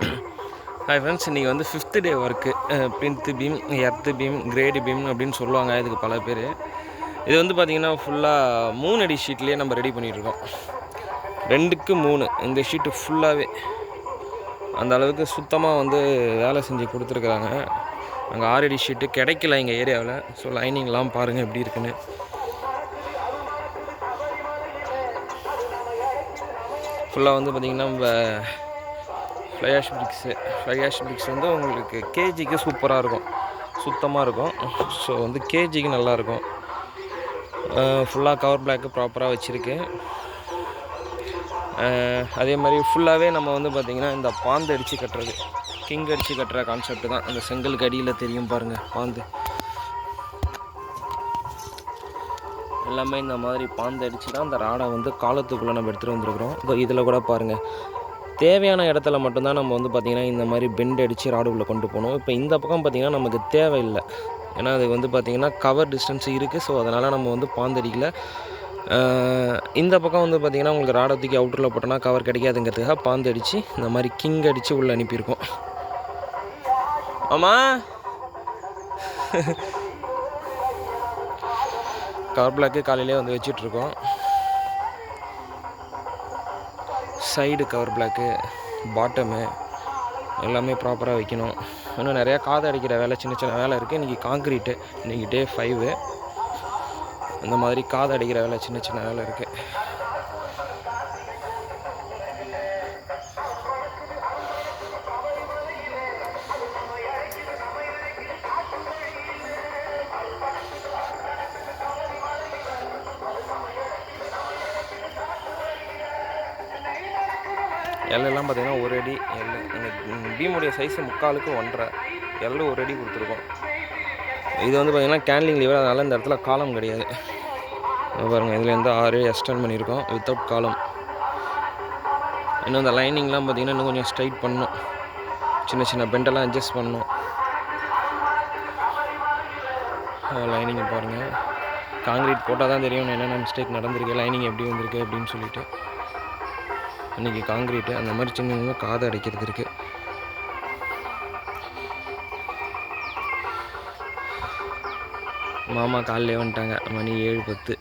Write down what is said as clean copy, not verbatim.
Hi friends, இன்றைக்கி வந்து 5th day work. Plinth beam, earth beam, grade beam அப்படின்னு சொல்லுவாங்க இதுக்கு பல பேர். இது வந்து பார்த்திங்கன்னா ஃபுல்லாக 3 அடி ஷீட்லேயே நம்ம ரெடி பண்ணிகிட்ருக்கோம். 2க்கு 3 இந்த ஷீட்டு ஃபுல்லாகவே அந்த அளவுக்கு சுத்தமாக வந்து வேலை செஞ்சு கொடுத்துருக்குறாங்க. அங்கே 6 அடி ஷீட்டு கிடைக்கல எங்கள் ஏரியாவில். ஸோ லைனிங்லாம் பாருங்கள் எப்படி இருக்குன்னு. ஃபுல்லாக வந்து பார்த்திங்கன்னா நம்ம ஃப்ளை ஆஷ் பிரிக்ஸ் வந்து உங்களுக்கு கேஜிக்கு சூப்பராக இருக்கும், சுத்தமாக இருக்கும். ஸோ வந்து கேஜிக்கு நல்லாயிருக்கும். ஃபுல்லாக கவர் பிளாக்கு ப்ராப்பராக வச்சுருக்கு. அதே மாதிரி ஃபுல்லாகவே நம்ம வந்து பார்த்திங்கன்னா இந்த பாந்து அடித்து கட்டுறது, கிங் அடித்து கட்டுற கான்செப்ட் தான். அந்த செங்கலுக்கு அடியில் தெரியும் பாருங்கள் பாந்து. எல்லாமே இந்த மாதிரி பாந்து அடித்து தான் அந்த ராடை வந்து காலத்துக்குள்ளே நம்ம எடுத்துகிட்டு வந்துருக்குறோம். இப்போ இதில் கூட பாருங்கள், தேவையான இடத்துல மட்டும்தான் நம்ம வந்து பார்த்திங்கன்னா இந்த மாதிரி பெண்ட் அடித்து ராடுக்குள்ளே கொண்டு போகணும். இப்போ இந்த பக்கம் பார்த்திங்கன்னா நமக்கு தேவையில்லை, ஏன்னா அது வந்து பார்த்திங்கன்னா கவர் டிஸ்டன்ஸ் இருக்குது. ஸோ அதனால் நம்ம வந்து பாந்தடிக்கல. இந்த பக்கம் வந்து பார்த்திங்கன்னா உங்களுக்கு ராடை தூக்கி அவுட்டரில் போட்டோன்னா கவர் கிடைக்காதுங்கிறதுக்காக பாந்து அடித்து இந்த மாதிரி கிங் அடித்து உள்ளே அனுப்பியிருக்கோம். ஆமாம், கவர் பிளாக்கு காலையிலே வந்து வச்சிட்ருக்கோம். சைடு கவர் பிளாக்கு, பாட்டமு எல்லாமே ப்ராப்பராக வைக்கணும். இன்னும் நிறையா காது அடிக்கிற வேலை, சின்ன சின்ன வேலை இருக்குது. இன்றைக்கி காங்க்ரீட்டு, இன்றைக்கி டே 5. இந்த மாதிரி காது அடிக்கிற வேலை, சின்ன சின்ன வேலை இருக்குது. எல்லாம் பார்த்திங்கன்னா 1 அடி அந்த பீமுடைய சைஸு 3/4க்கு 1.5, எல்லு 1 அடி கொடுத்துருக்கோம். இது வந்து பார்த்திங்கன்னா கேன்லிங் லீவர், அதனால் இந்த இடத்துல காலம் கிடையாது. பாருங்கள், இதுலேருந்து 6 எக்ஸ்டெண்ட் பண்ணியிருக்கோம் வித்தவுட் காலம். இன்னும் இந்த லைனிங்லாம் பார்த்திங்கன்னா இன்னும் கொஞ்சம் ஸ்ட்ரைட் பண்ணணும், சின்ன சின்ன பெண்டெல்லாம் அட்ஜஸ்ட் பண்ணணும். லைனிங் பாருங்கள், காங்கிரீட் போட்டால் தான் தெரியும் என்னென்ன மிஸ்டேக் நடந்திருக்கு, லைனிங் எப்படி வந்திருக்கு அப்படின்னு சொல்லிட்டு. இன்றைக்கி காங்கிரீட்டு அந்த மாதிரி சின்ன காது அடைக்கிறது இருக்குது. மாமா காலையிலே வந்துட்டாங்க, மணி 7:10.